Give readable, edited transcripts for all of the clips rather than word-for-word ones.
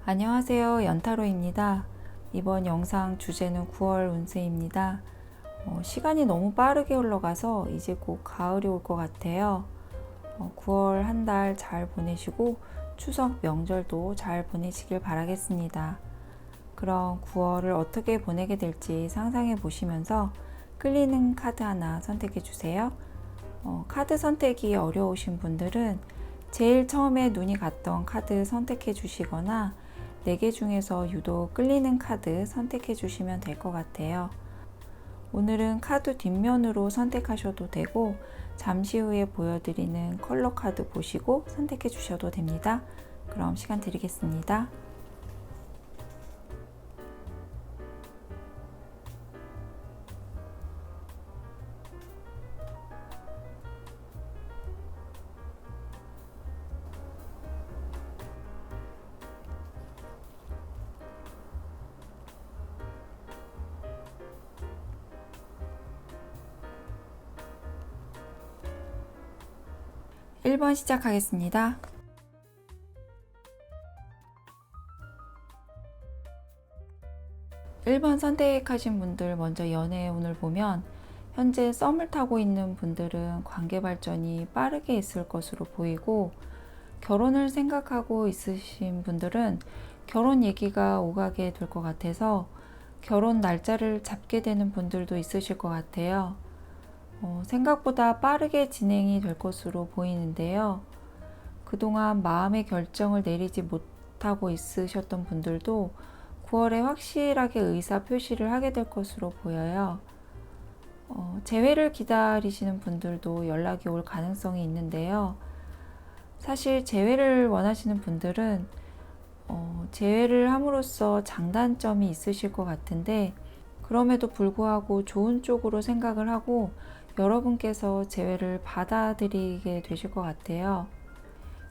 안녕하세요. 연타로입니다. 이번 영상 주제는 9월 운세입니다. 시간이 너무 빠르게 흘러가서 이제 곧 가을이 올 것 같아요. 9월 한 달 잘 보내시고 추석 명절도 잘 보내시길 바라겠습니다. 그럼 9월을 어떻게 보내게 될지 상상해 보시면서 끌리는 카드 하나 선택해 주세요. 카드 선택이 어려우신 분들은 제일 처음에 눈이 갔던 카드 선택해 주시거나 4개 중에서 유독 끌리는 카드 선택해 주시면 될 것 같아요. 오늘은 카드 뒷면으로 선택하셔도 되고 잠시 후에 보여드리는 컬러 카드 보시고 선택해 주셔도 됩니다. 그럼 시간 드리겠습니다. 1번 시작하겠습니다. 1번 선택하신 분들 먼저 연애의 운을 보면 현재 썸을 타고 있는 분들은 관계 발전이 빠르게 있을 것으로 보이고 결혼을 생각하고 있으신 분들은 결혼 얘기가 오가게 될 것 같아서 결혼 날짜를 잡게 되는 분들도 있으실 것 같아요. 생각보다 빠르게 진행이 될 것으로 보이는데요. 그동안 마음의 결정을 내리지 못하고 있으셨던 분들도 9월에 확실하게 의사 표시를 하게 될 것으로 보여요. 재회를 기다리시는 분들도 연락이 올 가능성이 있는데요. 사실 재회를 원하시는 분들은 재회를 함으로써 장단점이 있으실 것 같은데 그럼에도 불구하고 좋은 쪽으로 생각을 하고 여러분께서 재회를 받아들이게 되실 것 같아요.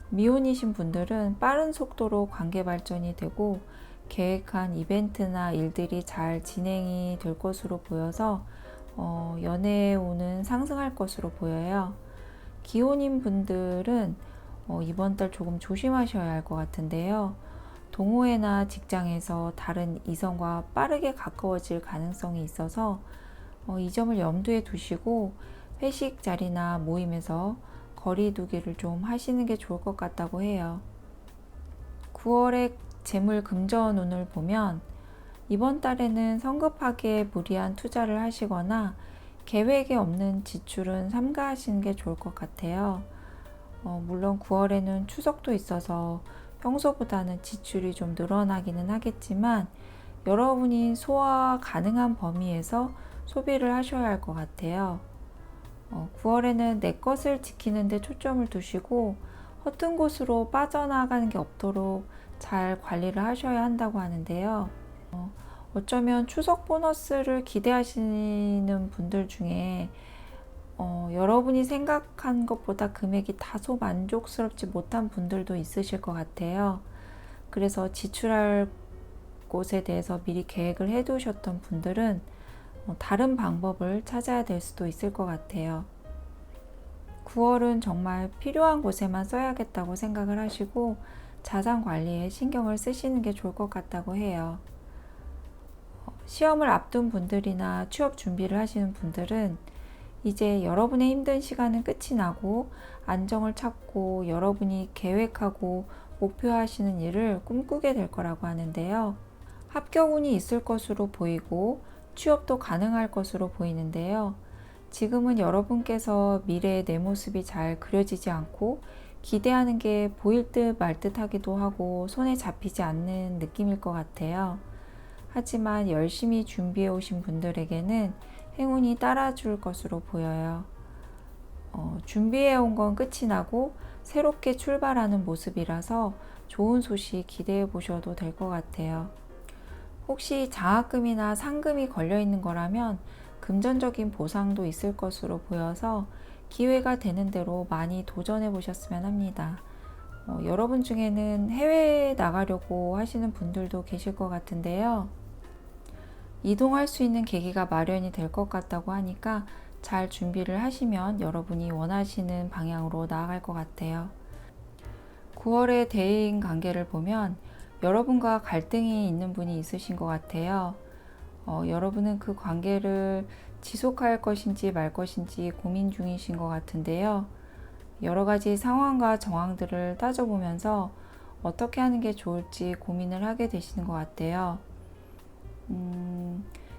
미혼이신 분들은 빠른 속도로 관계 발전이 되고 계획한 이벤트나 일들이 잘 진행이 될 것으로 보여서 연애에 오는 상승할 것으로 보여요. 기혼인 분들은 이번 달 조금 조심하셔야 할 것 같은데요. 동호회나 직장에서 다른 이성과 빠르게 가까워질 가능성이 있어서 이 점을 염두에 두시고 회식 자리나 모임에서 거리두기를 좀 하시는 게 좋을 것 같다고 해요. 9월에 재물 금전 운을 보면 이번 달에는 성급하게 무리한 투자를 하시거나 계획에 없는 지출은 삼가하시는 게 좋을 것 같아요. 물론 9월에는 추석도 있어서 평소보다는 지출이 좀 늘어나기는 하겠지만 여러분이 소화 가능한 범위에서 소비를 하셔야 할 것 같아요. 9월에는 내 것을 지키는 데 초점을 두시고 허튼 곳으로 빠져나가는 게 없도록 잘 관리를 하셔야 한다고 하는데요. 어쩌면 추석 보너스를 기대하시는 분들 중에 여러분이 생각한 것보다 금액이 다소 만족스럽지 못한 분들도 있으실 것 같아요. 그래서 지출할 곳에 대해서 미리 계획을 해 두셨던 분들은 다른 방법을 찾아야 될 수도 있을 것 같아요. 9월은 정말 필요한 곳에만 써야겠다고 생각을 하시고 자산 관리에 신경을 쓰시는 게 좋을 것 같다고 해요. 시험을 앞둔 분들이나 취업 준비를 하시는 분들은 이제 여러분의 힘든 시간은 끝이 나고 안정을 찾고 여러분이 계획하고 목표하시는 일을 꿈꾸게 될 거라고 하는데요. 합격운이 있을 것으로 보이고 취업도 가능할 것으로 보이는데요. 지금은 여러분께서 미래의 내 모습이 잘 그려지지 않고 기대하는 게 보일 듯 말 듯 하기도 하고 손에 잡히지 않는 느낌일 것 같아요. 하지만 열심히 준비해 오신 분들에게는 행운이 따라줄 것으로 보여요. 준비해 온 건 끝이 나고 새롭게 출발하는 모습이라서 좋은 소식 기대해 보셔도 될 것 같아요. 혹시 장학금이나 상금이 걸려 있는 거라면 금전적인 보상도 있을 것으로 보여서 기회가 되는 대로 많이 도전해 보셨으면 합니다. 여러분 중에는 해외에 나가려고 하시는 분들도 계실 것 같은데요. 이동할 수 있는 계기가 마련이 될 것 같다고 하니까 잘 준비를 하시면 여러분이 원하시는 방향으로 나아갈 것 같아요. 9월의 대인 관계를 보면 여러분과 갈등이 있는 분이 있으신 것 같아요. 여러분은 그 관계를 지속할 것인지 말 것인지 고민 중이신 것 같은데요. 여러 가지 상황과 정황들을 따져보면서 어떻게 하는 게 좋을지 고민을 하게 되시는 것 같아요.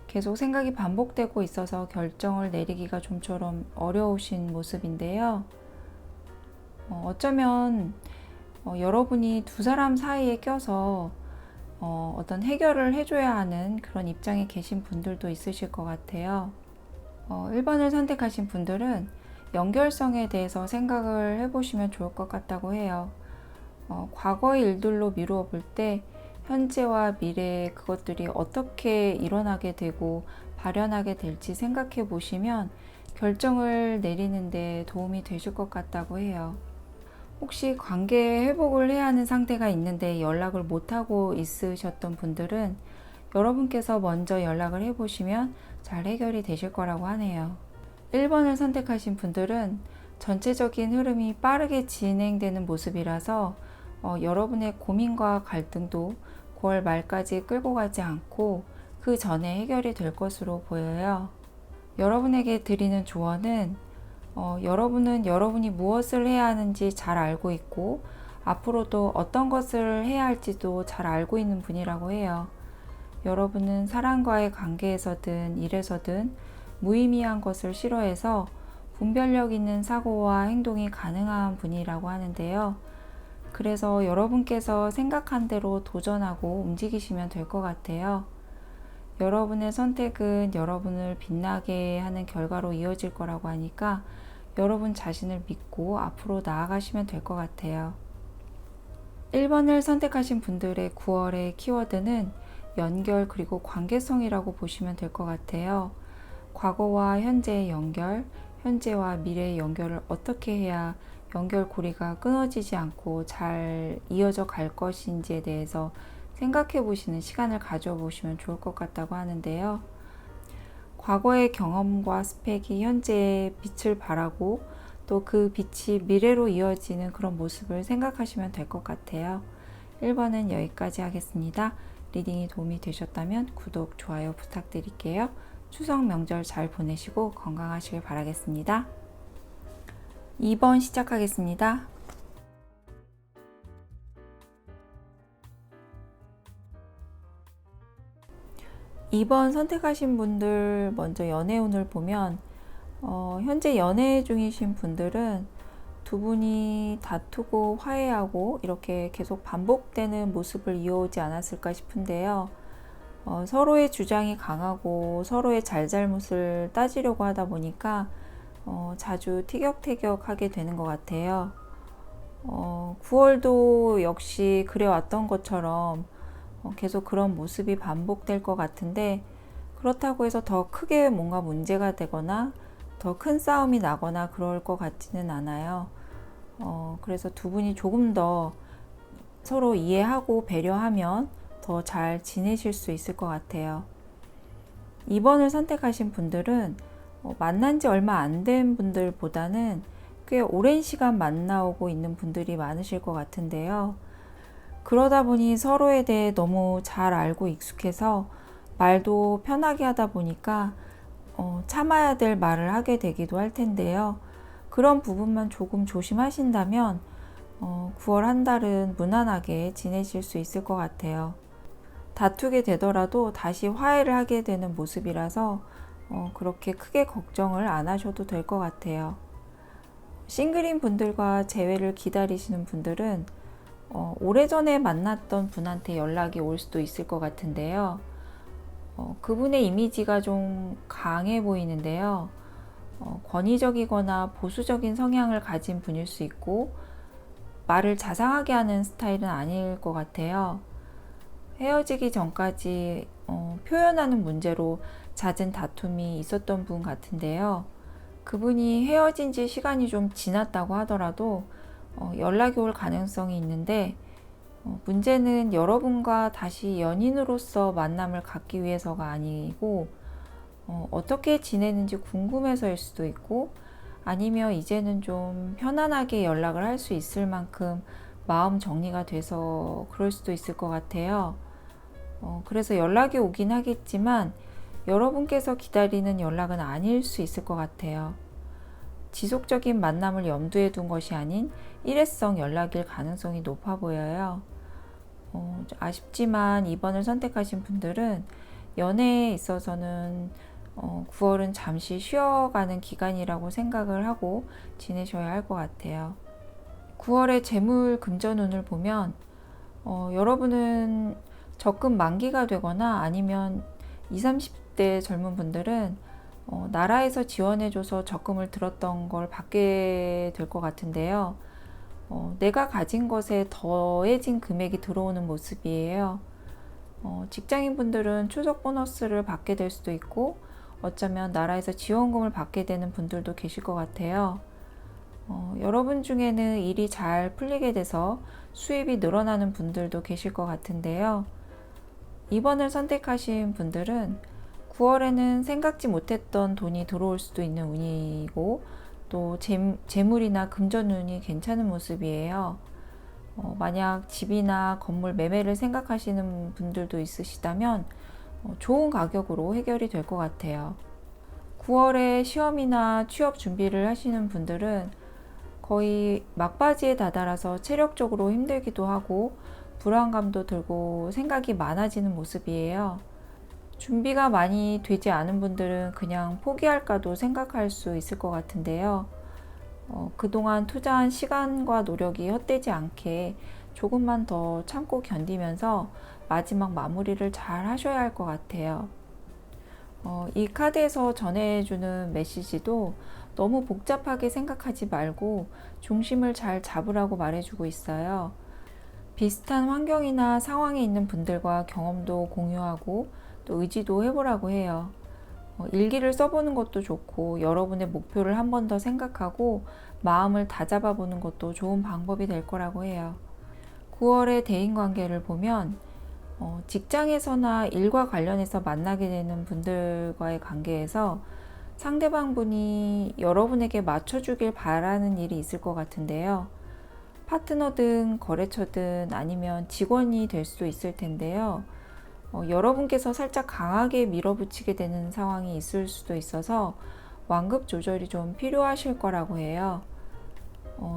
계속 생각이 반복되고 있어서 결정을 내리기가 좀처럼 어려우신 모습인데요. 어쩌면 여러분이 두 사람 사이에 껴서 어떤 해결을 해줘야 하는 그런 입장에 계신 분들도 있으실 것 같아요. 1번을 선택하신 분들은 연결성에 대해서 생각을 해보시면 좋을 것 같다고 해요. 과거의 일들로 미루어 볼 때 현재와 미래의 그것들이 어떻게 일어나게 되고 발현하게 될지 생각해 보시면 결정을 내리는 데 도움이 되실 것 같다고 해요. 혹시 관계 회복을 해야 하는 상태가 있는데 연락을 못하고 있으셨던 분들은 여러분께서 먼저 연락을 해보시면 잘 해결이 되실 거라고 하네요. 1번을 선택하신 분들은 전체적인 흐름이 빠르게 진행되는 모습이라서 여러분의 고민과 갈등도 9월 말까지 끌고 가지 않고 그 전에 해결이 될 것으로 보여요. 여러분에게 드리는 조언은 여러분은 여러분이 무엇을 해야 하는지 잘 알고 있고 앞으로도 어떤 것을 해야 할지도 잘 알고 있는 분이라고 해요. 여러분은 사람과의 관계에서든 일에서든 무의미한 것을 싫어해서 분별력 있는 사고와 행동이 가능한 분이라고 하는데요. 그래서 여러분께서 생각한 대로 도전하고 움직이시면 될 것 같아요. 여러분의 선택은 여러분을 빛나게 하는 결과로 이어질 거라고 하니까 여러분 자신을 믿고 앞으로 나아가시면 될 것 같아요. 1번을 선택하신 분들의 9월의 키워드는 연결 그리고 관계성이라고 보시면 될 것 같아요. 과거와 현재의 연결, 현재와 미래의 연결을 어떻게 해야 연결고리가 끊어지지 않고 잘 이어져 갈 것인지에 대해서 생각해 보시는 시간을 가져보시면 좋을 것 같다고 하는데요. 과거의 경험과 스펙이 현재의 빛을 발하고 또 그 빛이 미래로 이어지는 그런 모습을 생각하시면 될 것 같아요. 1번은 여기까지 하겠습니다. 리딩이 도움이 되셨다면 구독, 좋아요 부탁드릴게요. 추석 명절 잘 보내시고 건강하시길 바라겠습니다. 2번 시작하겠습니다. 2번 선택하신 분들 먼저 연애운을 보면 현재 연애 중이신 분들은 두 분이 다투고 화해하고 이렇게 계속 반복되는 모습을 이어오지 않았을까 싶은데요. 서로의 주장이 강하고 서로의 잘잘못을 따지려고 하다 보니까 자주 티격태격하게 되는 것 같아요. 9월도 역시 그래왔던 것처럼 계속 그런 모습이 반복될 것 같은데 그렇다고 해서 더 크게 뭔가 문제가 되거나 더 큰 싸움이 나거나 그럴 것 같지는 않아요. 그래서 두 분이 조금 더 서로 이해하고 배려하면 더 잘 지내실 수 있을 것 같아요. 2번을 선택하신 분들은 만난 지 얼마 안 된 분들보다는 꽤 오랜 시간 만나오고 있는 분들이 많으실 것 같은데요. 그러다 보니 서로에 대해 너무 잘 알고 익숙해서 말도 편하게 하다 보니까 참아야 될 말을 하게 되기도 할 텐데요. 그런 부분만 조금 조심하신다면 9월 한 달은 무난하게 지내실 수 있을 것 같아요. 다투게 되더라도 다시 화해를 하게 되는 모습이라서 그렇게 크게 걱정을 안 하셔도 될 것 같아요. 싱글인 분들과 재회를 기다리시는 분들은 오래전에 만났던 분한테 연락이 올 수도 있을 것 같은데요. 그분의 이미지가 좀 강해 보이는데요. 권위적이거나 보수적인 성향을 가진 분일 수 있고 말을 자상하게 하는 스타일은 아닐 것 같아요. 헤어지기 전까지 표현하는 문제로 잦은 다툼이 있었던 분 같은데요. 그분이 헤어진 지 시간이 좀 지났다고 하더라도 연락이 올 가능성이 있는데 문제는 여러분과 다시 연인으로서 만남을 갖기 위해서가 아니고 어떻게 지내는지 궁금해서일 수도 있고 아니면 이제는 좀 편안하게 연락을 할 수 있을 만큼 마음 정리가 돼서 그럴 수도 있을 것 같아요. 그래서 연락이 오긴 하겠지만 여러분께서 기다리는 연락은 아닐 수 있을 것 같아요. 지속적인 만남을 염두에 둔 것이 아닌 일회성 연락일 가능성이 높아 보여요. 아쉽지만 2번을 선택하신 분들은 연애에 있어서는 9월은 잠시 쉬어가는 기간이라고 생각을 하고 지내셔야 할 것 같아요. 9월의 재물 금전운을 보면 여러분은 적금 만기가 되거나 아니면 20, 30대 젊은 분들은 나라에서 지원해줘서 적금을 들었던 걸 받게 될 것 같은데요. 내가 가진 것에 더해진 금액이 들어오는 모습이에요. 직장인 분들은 추석 보너스를 받게 될 수도 있고 어쩌면 나라에서 지원금을 받게 되는 분들도 계실 것 같아요. 여러분 중에는 일이 잘 풀리게 돼서 수입이 늘어나는 분들도 계실 것 같은데요. 2번을 선택하신 분들은 9월에는 생각지 못했던 돈이 들어올 수도 있는 운이고 또 재물이나 금전운이 괜찮은 모습이에요. 만약 집이나 건물 매매를 생각하시는 분들도 있으시다면 좋은 가격으로 해결이 될 것 같아요. 9월에 시험이나 취업 준비를 하시는 분들은 거의 막바지에 다다라서 체력적으로 힘들기도 하고 불안감도 들고 생각이 많아지는 모습이에요. 준비가 많이 되지 않은 분들은 그냥 포기할까도 생각할 수 있을 것 같은데요. 그동안 투자한 시간과 노력이 헛되지 않게 조금만 더 참고 견디면서 마지막 마무리를 잘 하셔야 할 것 같아요. 이 카드에서 전해주는 메시지도 너무 복잡하게 생각하지 말고 중심을 잘 잡으라고 말해주고 있어요. 비슷한 환경이나 상황에 있는 분들과 경험도 공유하고 또 의지도 해보라고 해요. 일기를 써보는 것도 좋고 여러분의 목표를 한 번 더 생각하고 마음을 다잡아 보는 것도 좋은 방법이 될 거라고 해요. 9월의 대인관계를 보면 직장에서나 일과 관련해서 만나게 되는 분들과의 관계에서 상대방 분이 여러분에게 맞춰주길 바라는 일이 있을 것 같은데요. 파트너든 거래처든 아니면 직원이 될 수도 있을 텐데요. 여러분께서 살짝 강하게 밀어붙이게 되는 상황이 있을 수도 있어서 완급 조절이 좀 필요하실 거라고 해요.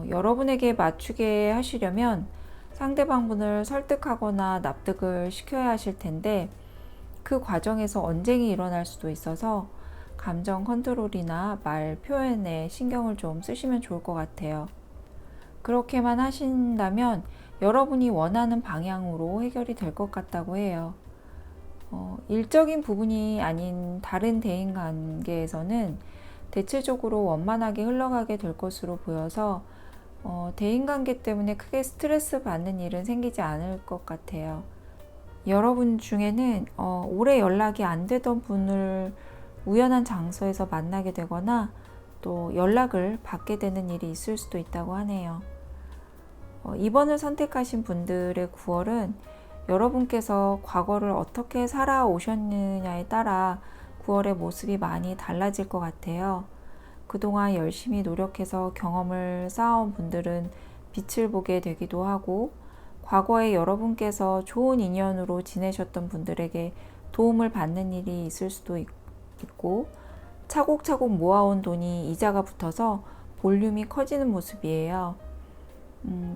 여러분에게 맞추게 하시려면 상대방분을 설득하거나 납득을 시켜야 하실 텐데 그 과정에서 언쟁이 일어날 수도 있어서 감정 컨트롤이나 말 표현에 신경을 좀 쓰시면 좋을 것 같아요. 그렇게만 하신다면 여러분이 원하는 방향으로 해결이 될 것 같다고 해요. 일적인 부분이 아닌 다른 대인 관계에서는 대체적으로 원만하게 흘러가게 될 것으로 보여서 대인 관계 때문에 크게 스트레스 받는 일은 생기지 않을 것 같아요. 여러분 중에는 오래 연락이 안 되던 분을 우연한 장소에서 만나게 되거나 또 연락을 받게 되는 일이 있을 수도 있다고 하네요. 2번을 선택하신 분들의 9월은 여러분께서 과거를 어떻게 살아오셨느냐에 따라 9월의 모습이 많이 달라질 것 같아요. 그동안 열심히 노력해서 경험을 쌓아온 분들은 빛을 보게 되기도 하고 과거에 여러분께서 좋은 인연으로 지내셨던 분들에게 도움을 받는 일이 있을 수도 있고 차곡차곡 모아온 돈이 이자가 붙어서 볼륨이 커지는 모습이에요.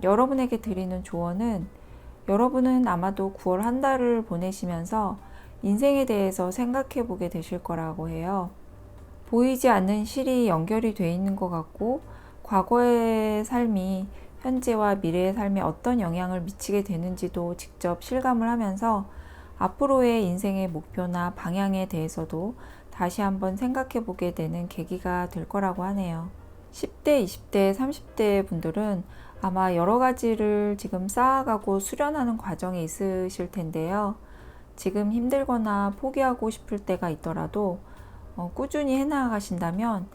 여러분에게 드리는 조언은 여러분은 아마도 9월 한 달을 보내시면서 인생에 대해서 생각해 보게 되실 거라고 해요. 보이지 않는 실이 연결이 돼 있는 것 같고 과거의 삶이 현재와 미래의 삶에 어떤 영향을 미치게 되는지도 직접 실감을 하면서 앞으로의 인생의 목표나 방향에 대해서도 다시 한번 생각해 보게 되는 계기가 될 거라고 하네요. 10대, 20대, 30대 분들은 아마 여러 가지를 지금 쌓아가고 수련하는 과정에 있으실 텐데요. 지금 힘들거나 포기하고 싶을 때가 있더라도 꾸준히 해나가신다면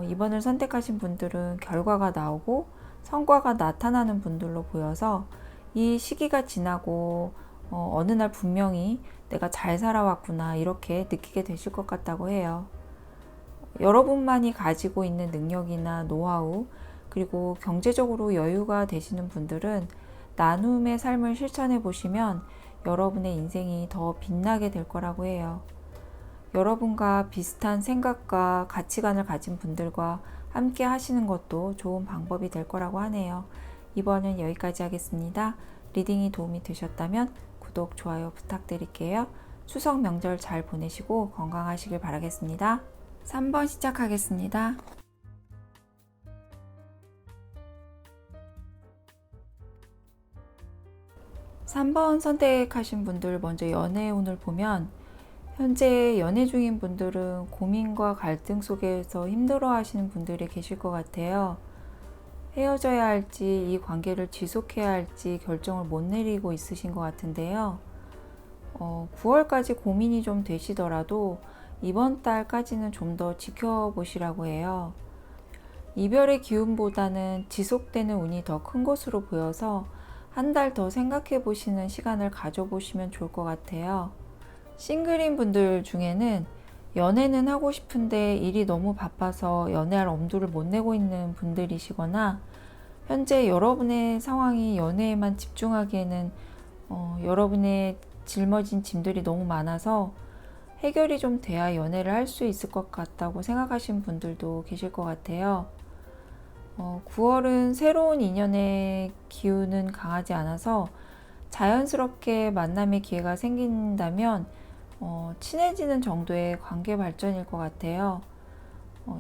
이번을 선택하신 분들은 결과가 나오고 성과가 나타나는 분들로 보여서 이 시기가 지나고 어느 날 분명히 내가 잘 살아왔구나 이렇게 느끼게 되실 것 같다고 해요. 여러분만이 가지고 있는 능력이나 노하우 그리고 경제적으로 여유가 되시는 분들은 나눔의 삶을 실천해 보시면 여러분의 인생이 더 빛나게 될 거라고 해요. 여러분과 비슷한 생각과 가치관을 가진 분들과 함께 하시는 것도 좋은 방법이 될 거라고 하네요. 이번은 여기까지 하겠습니다. 리딩이 도움이 되셨다면 구독, 좋아요 부탁드릴게요. 추석 명절 잘 보내시고 건강하시길 바라겠습니다. 3번 시작하겠습니다. 3번 선택하신 분들 먼저 연애 운을 보면 현재 연애 중인 분들은 고민과 갈등 속에서 힘들어 하시는 분들이 계실 것 같아요. 헤어져야 할지 이 관계를 지속해야 할지 결정을 못 내리고 있으신 것 같은데요. 9월까지 고민이 좀 되시더라도 이번 달까지는 좀 더 지켜보시라고 해요. 이별의 기운보다는 지속되는 운이 더 큰 것으로 보여서 한 달 더 생각해 보시는 시간을 가져보시면 좋을 것 같아요. 싱글인 분들 중에는 연애는 하고 싶은데 일이 너무 바빠서 연애할 엄두를 못 내고 있는 분들이시거나 현재 여러분의 상황이 연애에만 집중하기에는 여러분의 짊어진 짐들이 너무 많아서 해결이 좀 돼야 연애를 할 수 있을 것 같다고 생각하시는 분들도 계실 것 같아요. 9월은 새로운 인연의 기운은 강하지 않아서 자연스럽게 만남의 기회가 생긴다면 친해지는 정도의 관계 발전일 것 같아요.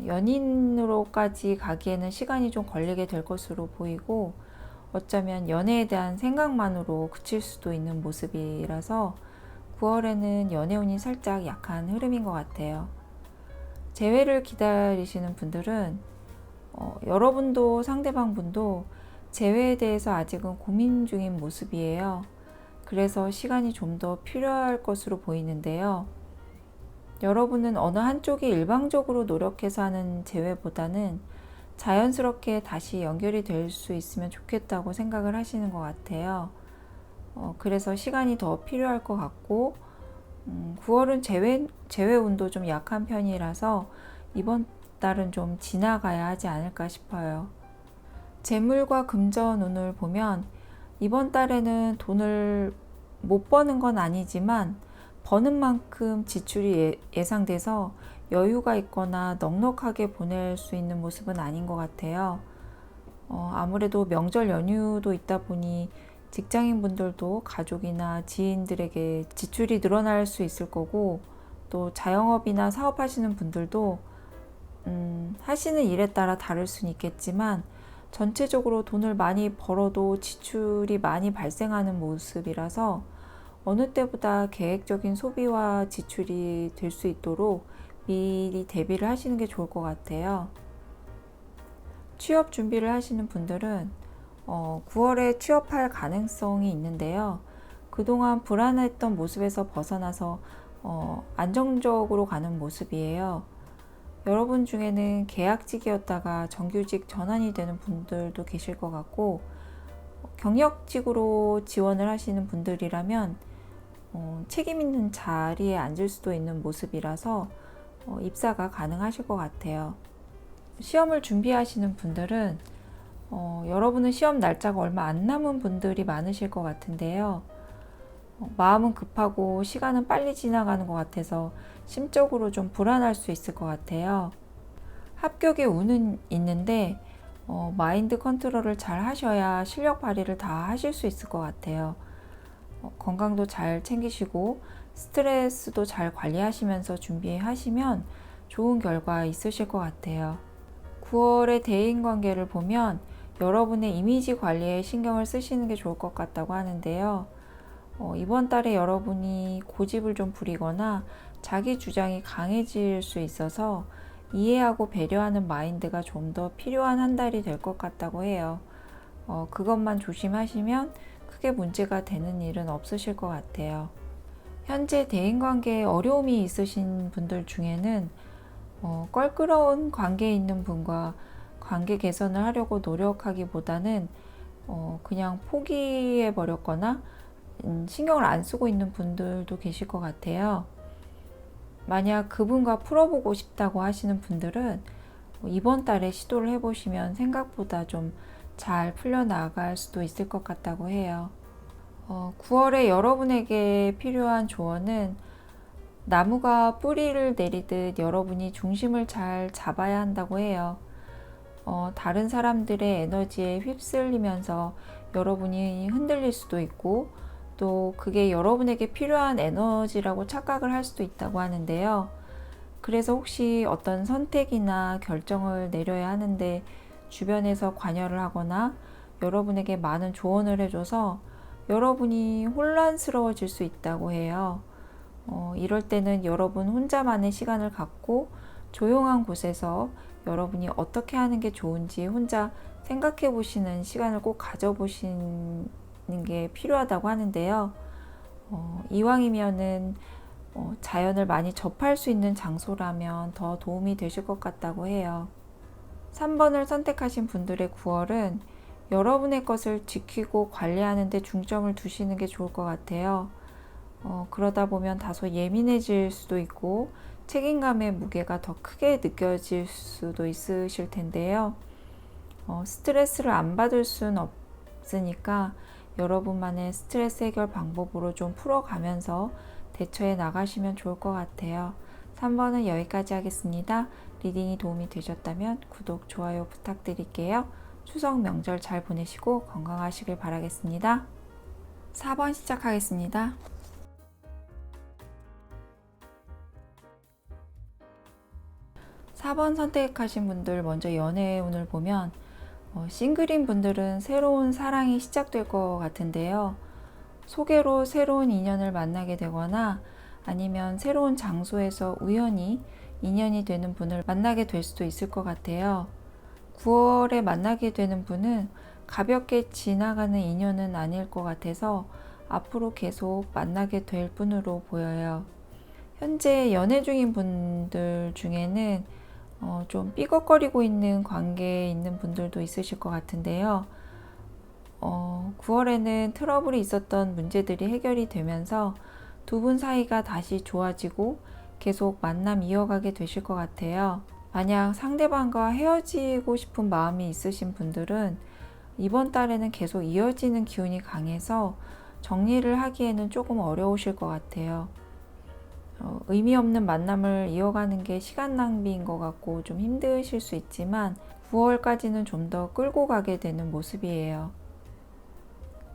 연인으로까지 가기에는 시간이 좀 걸리게 될 것으로 보이고 어쩌면 연애에 대한 생각만으로 그칠 수도 있는 모습이라서 9월에는 연애운이 살짝 약한 흐름인 것 같아요. 재회를 기다리시는 분들은 여러분도 상대방 분도 재회에 대해서 아직은 고민 중인 모습이에요. 그래서 시간이 좀 더 필요할 것으로 보이는데요. 여러분은 어느 한쪽이 일방적으로 노력해서 하는 재회보다는 자연스럽게 다시 연결이 될 수 있으면 좋겠다고 생각을 하시는 것 같아요. 그래서 시간이 더 필요할 것 같고 9월은 재회 운도 좀 약한 편이라서 이번 달은 좀 지나가야 하지 않을까 싶어요. 재물과 금전 운을 보면 이번 달에는 돈을 못 버는 건 아니지만 버는 만큼 지출이 예상돼서 여유가 있거나 넉넉하게 보낼 수 있는 모습은 아닌 것 같아요. 아무래도 명절 연휴도 있다 보니 직장인 분들도 가족이나 지인들에게 지출이 늘어날 수 있을 거고 또 자영업이나 사업하시는 분들도 하시는 일에 따라 다를 수는 있겠지만 전체적으로 돈을 많이 벌어도 지출이 많이 발생하는 모습이라서 어느 때보다 계획적인 소비와 지출이 될 수 있도록 미리 대비를 하시는 게 좋을 것 같아요. 취업 준비를 하시는 분들은 9월에 취업할 가능성이 있는데요. 그동안 불안했던 모습에서 벗어나서 안정적으로 가는 모습이에요. 여러분 중에는 계약직이었다가 정규직 전환이 되는 분들도 계실 것 같고 경력직으로 지원을 하시는 분들이라면 책임 있는 자리에 앉을 수도 있는 모습이라서 입사가 가능하실 것 같아요. 시험을 준비하시는 분들은 여러분은 시험 날짜가 얼마 안 남은 분들이 많으실 것 같은데요. 마음은 급하고 시간은 빨리 지나가는 것 같아서 심적으로 좀 불안할 수 있을 것 같아요. 합격의 운은 있는데 마인드 컨트롤을 잘 하셔야 실력 발휘를 다 하실 수 있을 것 같아요. 건강도 잘 챙기시고 스트레스도 잘 관리하시면서 준비하시면 좋은 결과 있으실 것 같아요. 9월의 대인관계를 보면 여러분의 이미지 관리에 신경을 쓰시는 게 좋을 것 같다고 하는데요. 이번 달에 여러분이 고집을 좀 부리거나 자기 주장이 강해질 수 있어서 이해하고 배려하는 마인드가 좀 더 필요한 한 달이 될 것 같다고 해요. 그것만 조심하시면 크게 문제가 되는 일은 없으실 것 같아요. 현재 대인관계에 어려움이 있으신 분들 중에는 껄끄러운 관계에 있는 분과 관계 개선을 하려고 노력하기보다는 그냥 포기해 버렸거나 신경을 안 쓰고 있는 분들도 계실 것 같아요. 만약 그분과 풀어보고 싶다고 하시는 분들은 이번 달에 시도를 해보시면 생각보다 좀 잘 풀려나갈 수도 있을 것 같다고 해요. 9월에 여러분에게 필요한 조언은 나무가 뿌리를 내리듯 여러분이 중심을 잘 잡아야 한다고 해요. 다른 사람들의 에너지에 휩쓸리면서 여러분이 흔들릴 수도 있고 또 그게 여러분에게 필요한 에너지라고 착각을 할 수도 있다고 하는데요. 그래서 혹시 어떤 선택이나 결정을 내려야 하는데 주변에서 관여를 하거나 여러분에게 많은 조언을 해줘서 여러분이 혼란스러워질 수 있다고 해요. 이럴 때는 여러분 혼자만의 시간을 갖고 조용한 곳에서 여러분이 어떻게 하는 게 좋은지 혼자 생각해 보시는 시간을 꼭 가져보시는 게 필요하다고 하는데요. 이왕이면은 자연을 많이 접할 수 있는 장소라면 더 도움이 되실 것 같다고 해요. 3번을 선택하신 분들의 9월은 여러분의 것을 지키고 관리하는 데 중점을 두시는 게 좋을 것 같아요. 그러다 보면 다소 예민해질 수도 있고 책임감의 무게가 더 크게 느껴질 수도 있으실 텐데요. 스트레스를 안 받을 순 없으니까 여러분만의 스트레스 해결 방법으로 좀 풀어가면서 대처해 나가시면 좋을 것 같아요. 3번은 여기까지 하겠습니다. 리딩이 도움이 되셨다면 구독, 좋아요 부탁드릴게요. 추석 명절 잘 보내시고 건강하시길 바라겠습니다. 4번 시작하겠습니다. 4번 선택하신 분들 먼저 연애의 운을 보면 싱글인 분들은 새로운 사랑이 시작될 것 같은데요. 소개로 새로운 인연을 만나게 되거나 아니면 새로운 장소에서 우연히 인연이 되는 분을 만나게 될 수도 있을 것 같아요. 9월에 만나게 되는 분은 가볍게 지나가는 인연은 아닐 것 같아서 앞으로 계속 만나게 될 분으로 보여요. 현재 연애 중인 분들 중에는 좀 삐걱거리고 있는 관계에 있는 분들도 있으실 것 같은데요. 9월에는 트러블이 있었던 문제들이 해결이 되면서 두 분 사이가 다시 좋아지고 계속 만남 이어가게 되실 것 같아요. 만약 상대방과 헤어지고 싶은 마음이 있으신 분들은 이번 달에는 계속 이어지는 기운이 강해서 정리를 하기에는 조금 어려우실 것 같아요. 의미 없는 만남을 이어가는 게 시간 낭비인 것 같고 좀 힘드실 수 있지만 9월까지는 좀 더 끌고 가게 되는 모습이에요.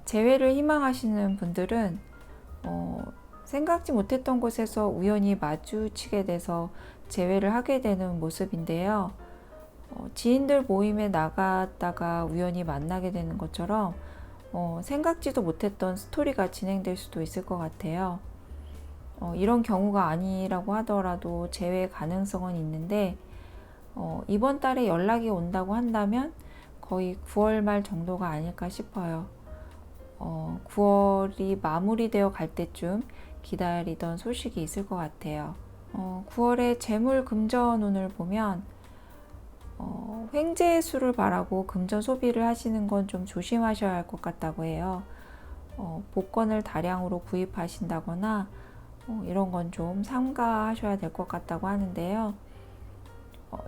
재회를 희망하시는 분들은 생각지 못했던 곳에서 우연히 마주치게 돼서 재회를 하게 되는 모습인데요. 지인들 모임에 나갔다가 우연히 만나게 되는 것처럼 생각지도 못했던 스토리가 진행될 수도 있을 것 같아요. 이런 경우가 아니라고 하더라도 재회 가능성은 있는데 이번 달에 연락이 온다고 한다면 거의 9월 말 정도가 아닐까 싶어요. 9월이 마무리되어 갈 때쯤 기다리던 소식이 있을 것 같아요. 9월에 재물 금전 운을 보면 횡재수를 바라고 금전 소비를 하시는 건 좀 조심하셔야 할 것 같다고 해요. 복권을 다량으로 구입하신다거나 이런 건 좀 삼가하셔야 될 것 같다고 하는데요.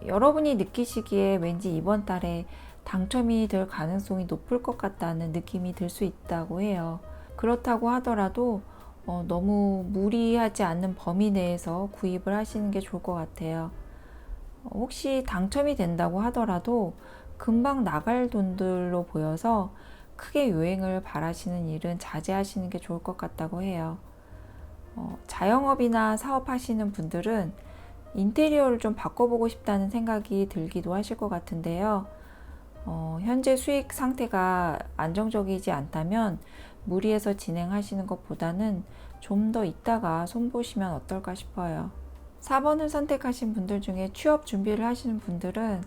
여러분이 느끼시기에 왠지 이번 달에 당첨이 될 가능성이 높을 것 같다는 느낌이 들 수 있다고 해요. 그렇다고 하더라도 너무 무리하지 않는 범위 내에서 구입을 하시는 게 좋을 것 같아요. 혹시 당첨이 된다고 하더라도 금방 나갈 돈들로 보여서 크게 요행을 바라시는 일은 자제하시는 게 좋을 것 같다고 해요. 자영업이나 사업하시는 분들은 인테리어를 좀 바꿔보고 싶다는 생각이 들기도 하실 것 같은데요. 현재 수익 상태가 안정적이지 않다면 무리해서 진행하시는 것보다는 좀 더 있다가 손보시면 어떨까 싶어요. 4번을 선택하신 분들 중에 취업 준비를 하시는 분들은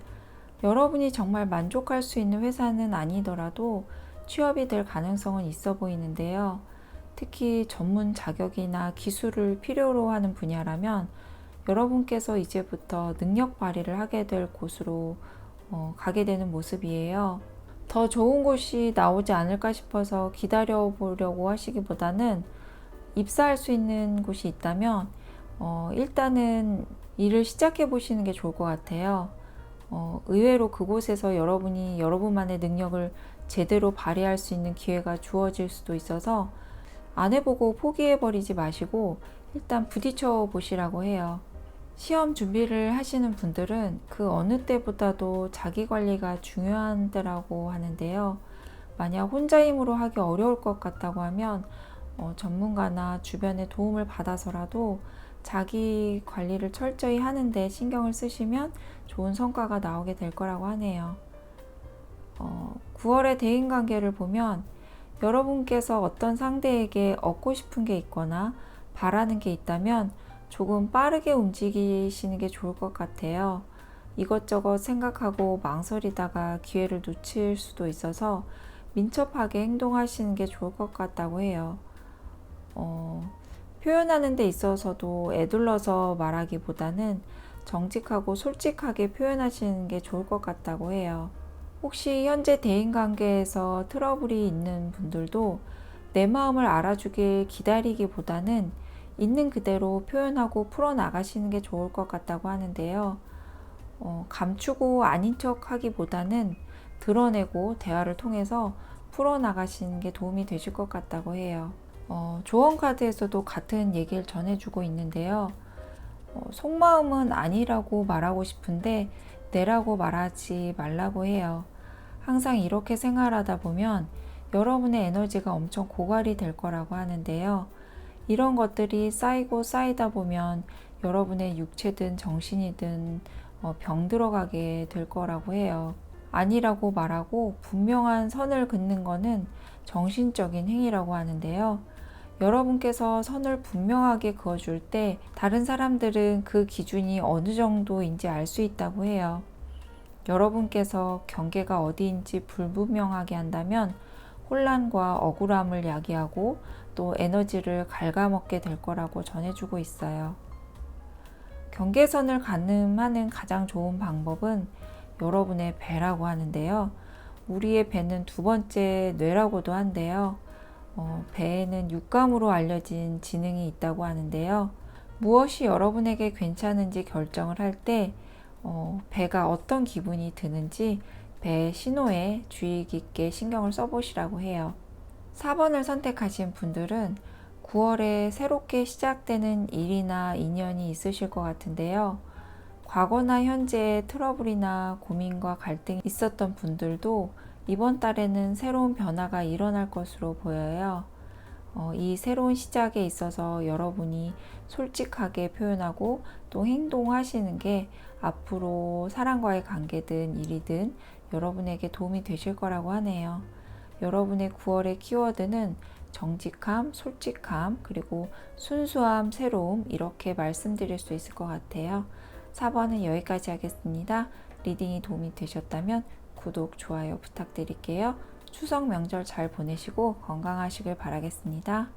여러분이 정말 만족할 수 있는 회사는 아니더라도 취업이 될 가능성은 있어 보이는데요. 특히 전문 자격이나 기술을 필요로 하는 분야라면 여러분께서 이제부터 능력 발휘를 하게 될 곳으로 가게 되는 모습이에요. 더 좋은 곳이 나오지 않을까 싶어서 기다려 보려고 하시기보다는 입사할 수 있는 곳이 있다면 일단은 일을 시작해 보시는 게 좋을 것 같아요. 의외로 그곳에서 여러분이 여러분만의 능력을 제대로 발휘할 수 있는 기회가 주어질 수도 있어서 안 해보고 포기해버리지 마시고 일단 부딪혀 보시라고 해요. 시험 준비를 하시는 분들은 그 어느 때보다도 자기 관리가 중요한 때라고 하는데요. 만약 혼자 힘으로 하기 어려울 것 같다고 하면 전문가나 주변의 도움을 받아서라도 자기 관리를 철저히 하는데 신경을 쓰시면 좋은 성과가 나오게 될 거라고 하네요. 9월의 대인관계를 보면 여러분께서 어떤 상대에게 얻고 싶은 게 있거나 바라는 게 있다면 조금 빠르게 움직이시는 게 좋을 것 같아요. 이것저것 생각하고 망설이다가 기회를 놓칠 수도 있어서 민첩하게 행동하시는 게 좋을 것 같다고 해요. 표현하는 데 있어서도 에둘러서 말하기보다는 정직하고 솔직하게 표현하시는 게 좋을 것 같다고 해요. 혹시 현재 대인관계에서 트러블이 있는 분들도 내 마음을 알아주길 기다리기보다는 있는 그대로 표현하고 풀어나가시는 게 좋을 것 같다고 하는데요. 감추고 아닌 척 하기보다는 드러내고 대화를 통해서 풀어나가시는 게 도움이 되실 것 같다고 해요. 조언 카드에서도 같은 얘기를 전해주고 있는데요. 속마음은 아니라고 말하고 싶은데 내라고 말하지 말라고 해요. 항상 이렇게 생활하다 보면 여러분의 에너지가 엄청 고갈이 될 거라고 하는데요. 이런 것들이 쌓이고 쌓이다 보면 여러분의 육체든 정신이든 병 들어가게 될 거라고 해요. 아니라고 말하고 분명한 선을 긋는 거는 정신적인 행위라고 하는데요. 여러분께서 선을 분명하게 그어줄 때 다른 사람들은 그 기준이 어느 정도인지 알 수 있다고 해요. 여러분께서 경계가 어디인지 불분명하게 한다면 혼란과 억울함을 야기하고 또 에너지를 갉아먹게 될 거라고 전해주고 있어요. 경계선을 가늠하는 가장 좋은 방법은 여러분의 배라고 하는데요. 우리의 배는 두 번째 뇌라고도 한데요. 배에는 육감으로 알려진 지능이 있다고 하는데요. 무엇이 여러분에게 괜찮은지 결정을 할 때 배가 어떤 기분이 드는지 배의 신호에 주의 깊게 신경을 써보시라고 해요. 4번을 선택하신 분들은 9월에 새롭게 시작되는 일이나 인연이 있으실 것 같은데요. 과거나 현재의 트러블이나 고민과 갈등이 있었던 분들도 이번 달에는 새로운 변화가 일어날 것으로 보여요. 이 새로운 시작에 있어서 여러분이 솔직하게 표현하고 또 행동하시는 게 앞으로 사람과의 관계든 일이든 여러분에게 도움이 되실 거라고 하네요. 여러분의 9월의 키워드는 정직함, 솔직함, 그리고 순수함, 새로움 이렇게 말씀드릴 수 있을 것 같아요. 4번은 여기까지 하겠습니다. 리딩이 도움이 되셨다면 구독, 좋아요 부탁드릴게요. 추석 명절 잘 보내시고 건강하시길 바라겠습니다.